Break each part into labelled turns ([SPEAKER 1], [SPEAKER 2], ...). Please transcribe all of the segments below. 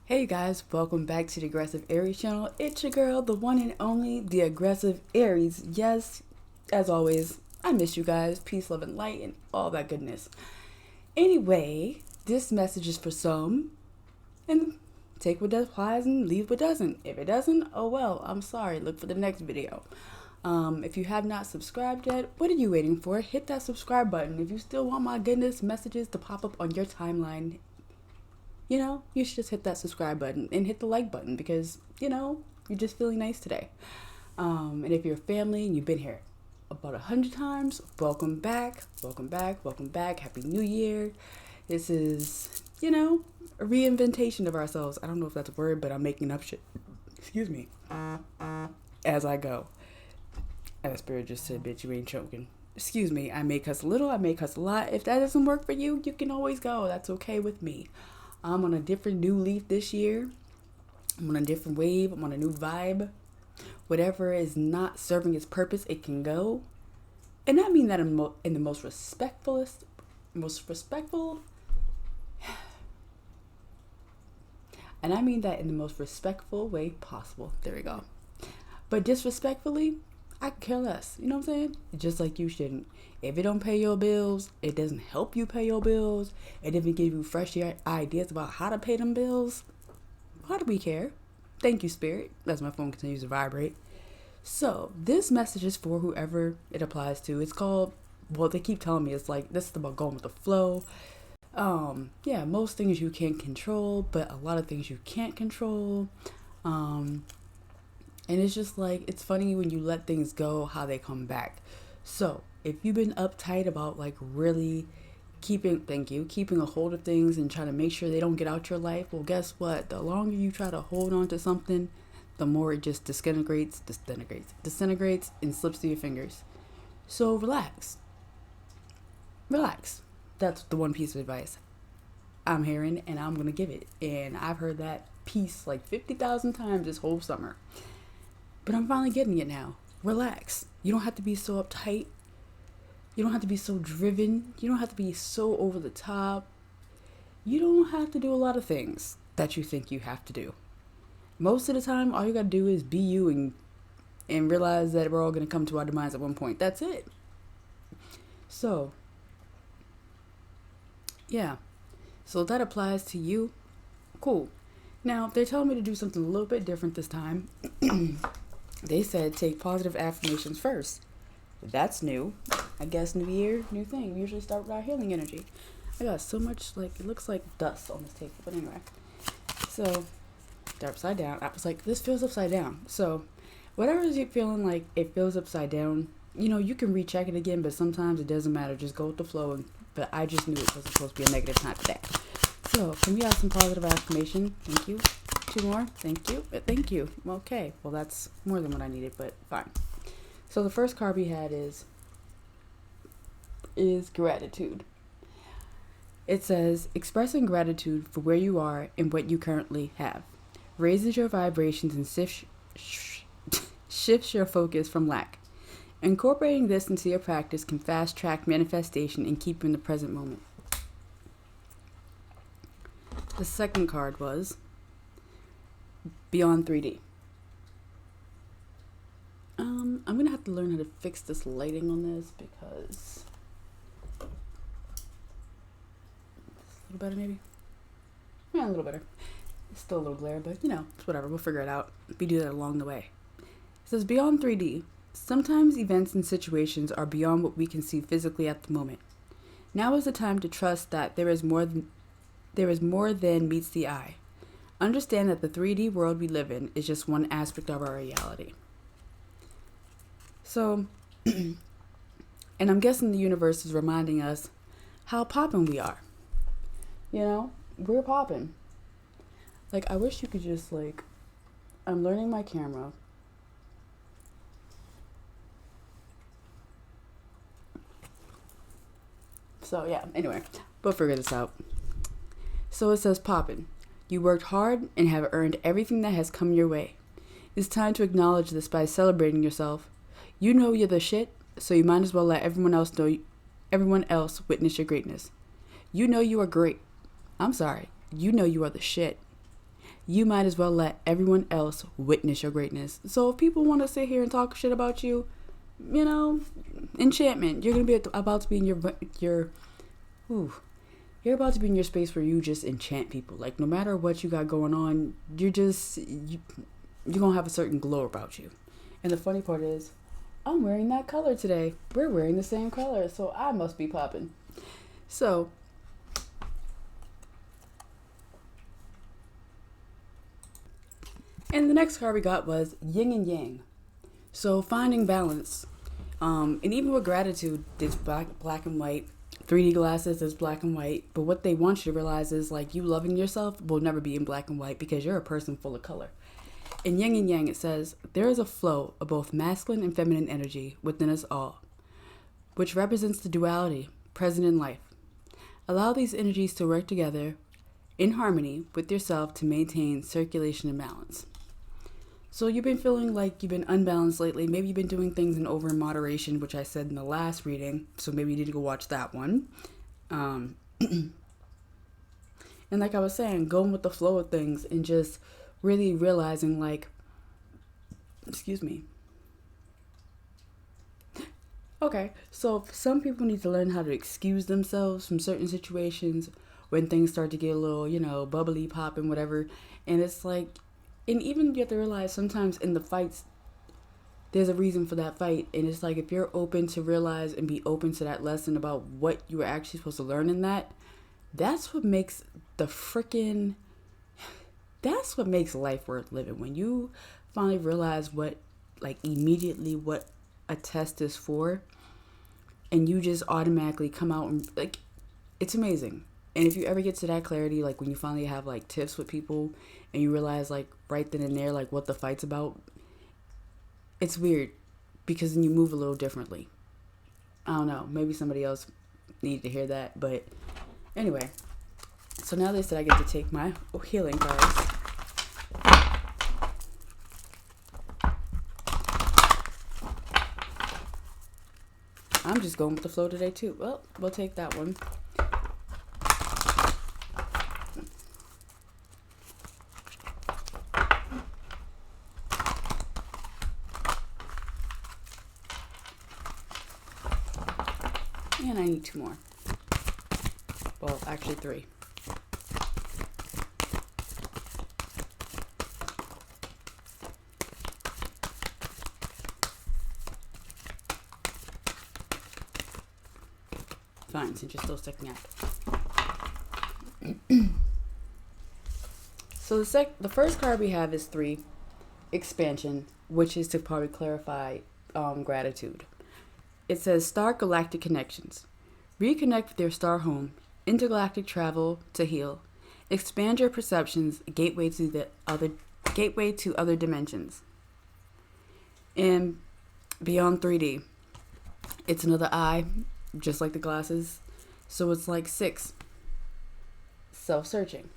[SPEAKER 1] Hey guys, welcome back to the Aggressive Aries channel. It's your girl, the one and only, the Aggressive Aries. Yes, as always, I miss you guys. Peace, love, and light, and all that goodness. Anyway, this message is for some, and take what applies and leave what doesn't. If it doesn't, oh well, I'm sorry. Look for the next video. If you have not subscribed yet, what are you waiting for? Hit that subscribe button. If you still want my goodness messages to pop up on your timeline, you should just hit that subscribe button and hit the like button because, you're just feeling nice today. And if you're a family and you've been here about 100 times, welcome back, welcome back, welcome back. Happy New Year. This is, a reinventation of ourselves. I don't know if that's a word, but I'm making up shit. Excuse me. As I go. And the spirit just said, bitch, you ain't choking. Excuse me. I may cuss a little, I may cuss a lot. If that doesn't work for you, you can always go. That's okay with me. I'm on a different new leaf this year. I'm on a different wave. I'm on a new vibe. Whatever is not serving its purpose, it can go. And I mean that in the most respectful, and I mean that in the most respectful way possible. There we go. But disrespectfully, I care less. You know what I'm saying? Just like you shouldn't. If it don't pay your bills, it doesn't help you pay your bills, it doesn't give you fresh ideas about how to pay them bills, why do we care? Thank you, Spirit. As my phone continues to vibrate. So, this message is for whoever it applies to. It's called, they keep telling me, it's like, this is about going with the flow. Most things you can't control, but a lot of things you can't control. And it's just like, it's funny when you let things go, how they come back. So, if you've been uptight about really keeping a hold of things and trying to make sure they don't get out your life, well, guess what? The longer you try to hold on to something, the more it just disintegrates, and slips through your fingers. So relax. That's the one piece of advice I'm hearing, and I'm going to give it. And I've heard that piece 50,000 times this whole summer. But I'm finally getting it now. Relax. You don't have to be so uptight. You don't have to be so driven. You don't have to be so over the top. You don't have to do a lot of things that you think you have to do. Most of the time, all you got to do is be you and realize that we're all going to come to our demise at one point. That's it. So, yeah. So that applies to you. Cool. Now, they're telling me to do something a little bit different this time. They said take positive affirmations first. That's new. I guess new year, new thing. We usually start with our healing energy. I got so much, it looks like dust on this table. But anyway. So, they're upside down. I was like, this feels upside down. So, whatever you're feeling like it feels upside down, you can recheck it again, but sometimes it doesn't matter. Just go with the flow. But I just knew it wasn't supposed to be a negative time today. So, can we have some positive affirmation? Thank you. 2 more. Thank you. Thank you. Okay. Well, that's more than what I needed, but fine. So the first card we had is gratitude. It says, expressing gratitude for where you are and what you currently have raises your vibrations and shifts your focus from lack. Incorporating this into your practice can fast-track manifestation and keep you in the present moment. The second card was Beyond 3D. I'm going to have to learn how to fix this lighting on this because a little better maybe? Yeah, a little better. It's still a little glare, but it's whatever. We'll figure it out. We do that along the way. It says Beyond 3D. Sometimes events and situations are beyond what we can see physically at the moment. Now is the time to trust that there is more than meets the eye. Understand that the 3D world we live in is just one aspect of our reality. So, and I'm guessing the universe is reminding us how poppin' we are. We're poppin'. I wish you could just, I'm learning my camera. So, yeah, anyway, we'll figure this out. So it says poppin'. You worked hard and have earned everything that has come your way. It's time to acknowledge this by celebrating yourself. You know you're the shit, so you might as well let everyone else witness your greatness. You know you are great. I'm sorry. You know you are the shit. you might as well let everyone else witness your greatness. So if people want to sit here and talk shit about you, you know, enchantment. You're gonna be about to be in ooh, you're about to be in your space where you just enchant people. Like no matter what you got going on, you're gonna have a certain glow about you. And the funny part is, I'm wearing that color today. We're wearing the same color, so I must be popping. So, and the next card we got was yin and yang. So finding balance. And even with gratitude, it's black and white. 3D glasses is black and white. But what they want you to realize is like you loving yourself will never be in black and white because you're a person full of color. In yin and yang, it says, there is a flow of both masculine and feminine energy within us all, which represents the duality present in life. Allow these energies to work together in harmony with yourself to maintain circulation and balance. So you've been feeling like you've been unbalanced lately. Maybe you've been doing things in over moderation, which I said in the last reading. So maybe you need to go watch that one. And like I was saying, going with the flow of things and just really realizing like, excuse me. Okay, so some people need to learn how to excuse themselves from certain situations when things start to get a little, bubbly, popping, whatever. And it's like, and even you have to realize sometimes in the fights, there's a reason for that fight. And it's like, if you're open to realize and be open to that lesson about what you were actually supposed to learn in that, that's what makes that's what makes life worth living. When you finally realize immediately what a test is for, and you just automatically come out and it's amazing. And if you ever get to that clarity, like when you finally have like tiffs with people and you realize like right then and there, like what the fight's about, it's weird because then you move a little differently. I don't know. Maybe somebody else needed to hear that. But anyway, so now they said I get to take my healing cards. I'm just going with the flow today too. Well, we'll take that one. And I need 2 more. Well, actually 3. Fine, since you're still sticking out. So the first card we have is 3, expansion, which is to probably clarify gratitude. It says Star Galactic Connections. Reconnect with your star home. Intergalactic travel to heal. Expand your perceptions. Gateway to other dimensions. And beyond 3D, it's another eye, just like the glasses. So it's like 6. Self-searching.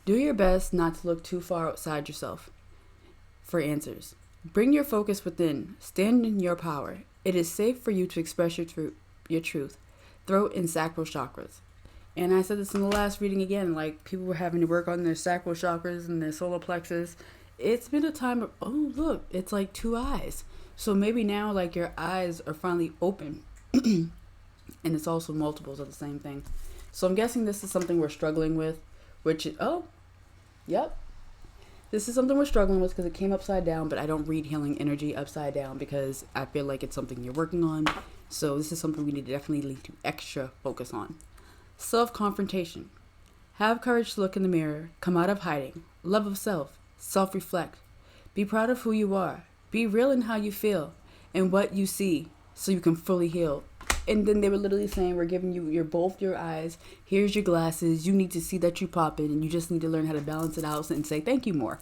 [SPEAKER 1] Do your best not to look too far outside yourself for answers. Bring your focus within. Stand in your power. It is safe for you to express your truth, throat and sacral chakras. And I said this in the last reading again, like people were having to work on their sacral chakras and their solar plexus. It's been a time of, oh look, it's like 2 eyes. So maybe now like your eyes are finally open. And it's also multiples of the same thing. So I'm guessing this is something we're struggling with, which is, yep. This is something we're struggling with because it came upside down, but I don't read healing energy upside down because I feel like it's something you're working on. So this is something we need to definitely need to extra focus on. Self-confrontation. Have courage to look in the mirror. Come out of hiding. Love of self. Self-reflect. Be proud of who you are. Be real in how you feel and what you see so you can fully heal. And then they were literally saying, we're giving you both your eyes. Here's your glasses. You need to see that you pop in, and you just need to learn how to balance it out and say thank you more.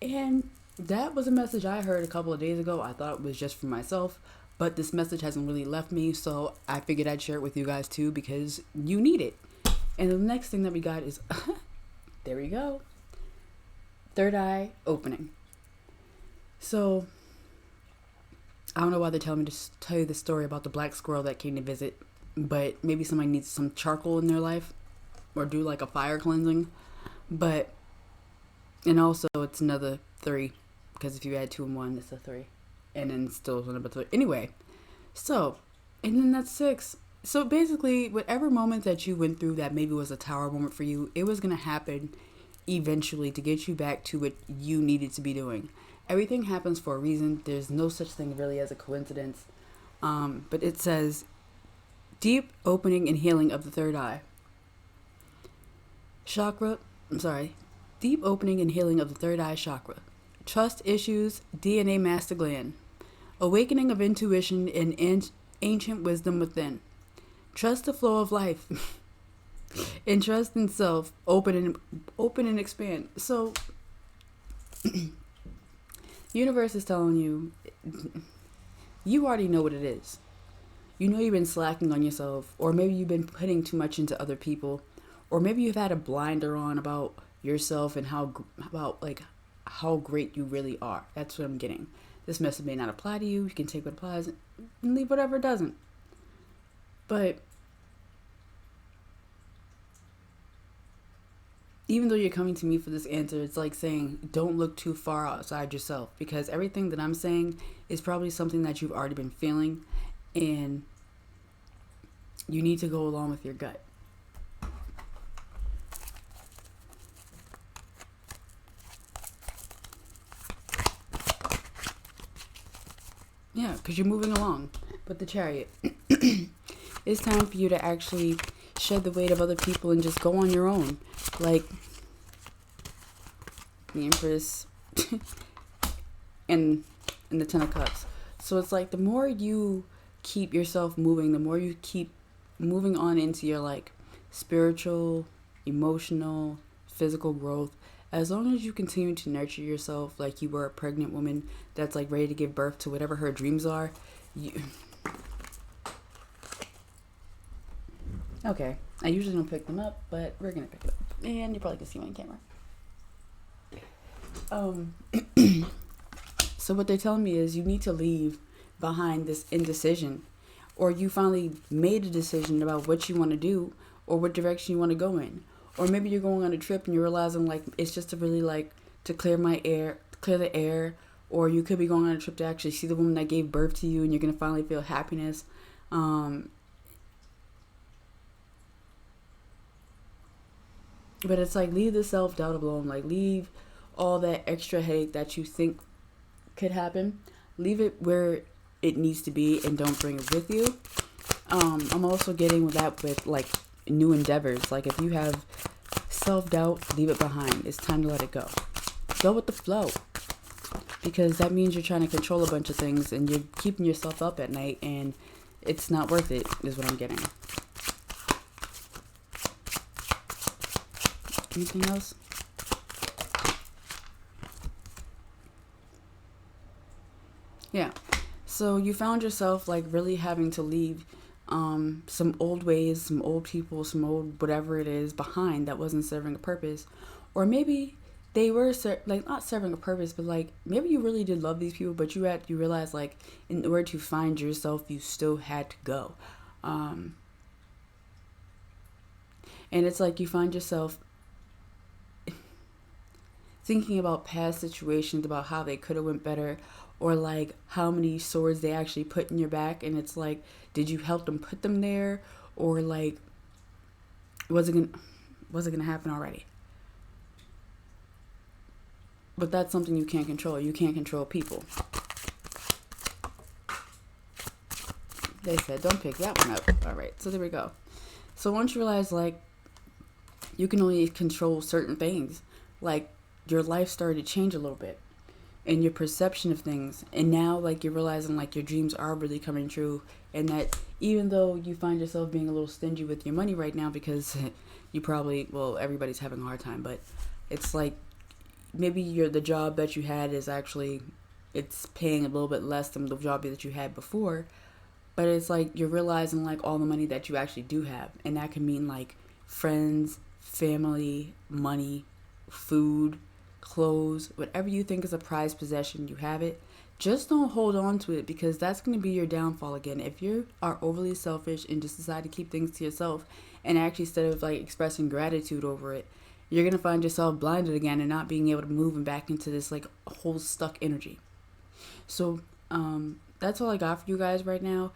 [SPEAKER 1] And that was a message I heard a couple of days ago. I thought it was just for myself, but this message hasn't really left me. So I figured I'd share it with you guys too, because you need it. And the next thing that we got is, there we go. Third eye opening. So I don't know why they're telling me to tell you the story about the black squirrel that came to visit, but maybe somebody needs some charcoal in their life or do like a fire cleansing. But And also, it's another 3. Because if you add 2 and 1, it's a 3. And then still number 3. Anyway, so, and then that's 6. So basically, whatever moment that you went through that maybe was a tower moment for you, it was going to happen eventually to get you back to what you needed to be doing. Everything happens for a reason. There's no such thing really as a coincidence. But it says, deep opening and healing of the third eye. Deep opening and healing of the third eye chakra. Trust issues, DNA master gland. Awakening of intuition and ancient wisdom within. Trust the flow of life. And trust in self. Open and expand. So, universe is telling you, you already know what it is. You know you've been slacking on yourself, or maybe you've been putting too much into other people, or maybe you've had a blinder on about yourself and how great you really are. That's what I'm getting. This message may not apply to you. You can take what applies and leave whatever doesn't. But even though you're coming to me for this answer, it's like saying, don't look too far outside yourself, because everything that I'm saying is probably something that you've already been feeling, and you need to go along with your gut. Yeah, because you're moving along with the Chariot. It's time for you to actually shed the weight of other people and just go on your own. Like the Empress and the Ten of Cups. So it's like the more you keep yourself moving, the more you keep moving on into your like spiritual, emotional, physical growth, as long as you continue to nurture yourself like you were a pregnant woman that's like ready to give birth to whatever her dreams are, Okay, I usually don't pick them up, but we're gonna pick it up. And you probably can see me on camera. So what they're telling me is you need to leave behind this indecision, or you finally made a decision about what you want to do or what direction you want to go in. Or maybe you're going on a trip and you're realizing like it's just to really like to clear the air, or you could be going on a trip to actually see the woman that gave birth to you and you're going to finally feel happiness. But it's like, leave the self-doubt alone. Like, leave all that extra headache that you think could happen. Leave it where it needs to be and don't bring it with you. I'm also getting with that with like new endeavors. Like if you have self-doubt, leave it behind. It's time to let it go. Go with the flow. Because that means you're trying to control a bunch of things and you're keeping yourself up at night, and it's not worth it, is what I'm getting. Anything else? Yeah. So you found yourself like really having to leave some old ways, some old people, some old whatever it is behind that wasn't serving a purpose. Or maybe they were like not serving a purpose, but like maybe you really did love these people, but you realized like in order to find yourself, you still had to go. And it's like you find yourself thinking about past situations, about how they could have went better, or like how many swords they actually put in your back, and it's like, did you help them put them there, or like was it gonna happen already? But that's something you can't control. You can't control people. They said don't pick that one up. All right, so there we go. So once you realize like you can only control certain things, like your life started to change a little bit and your perception of things, and now like you're realizing like your dreams are really coming true, and that even though you find yourself being a little stingy with your money right now because you probably, well, everybody's having a hard time, but it's like maybe the job that you had is actually, it's paying a little bit less than the job that you had before, but it's like you're realizing like all the money that you actually do have, and that can mean like friends, family, money, food, clothes, whatever you think is a prized possession, you have it. Just don't hold on to it, because that's going to be your downfall again. If you are overly selfish and just decide to keep things to yourself, and actually instead of like expressing gratitude over it, you're going to find yourself blinded again and not being able to move and back into this like whole stuck energy. So that's all I got for you guys right now.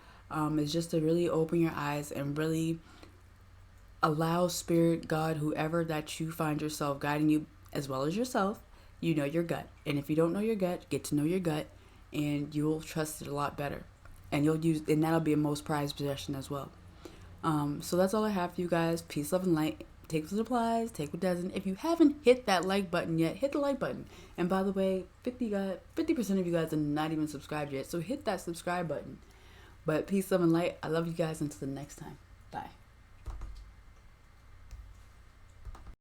[SPEAKER 1] Is just to really open your eyes and really allow spirit, God, whoever that you find yourself guiding you, as well as yourself. You know your gut, and if you don't know your gut, get to know your gut, and you'll trust it a lot better, and and that'll be a most prized possession as well. So that's all I have for you guys. Peace, love, and light. Take what applies, take what doesn't. If you haven't hit that like button yet, hit the like button. And by the way, 50% of you guys are not even subscribed yet, so hit that subscribe button. But peace, love, and light. I love you guys. Until the next time. Bye.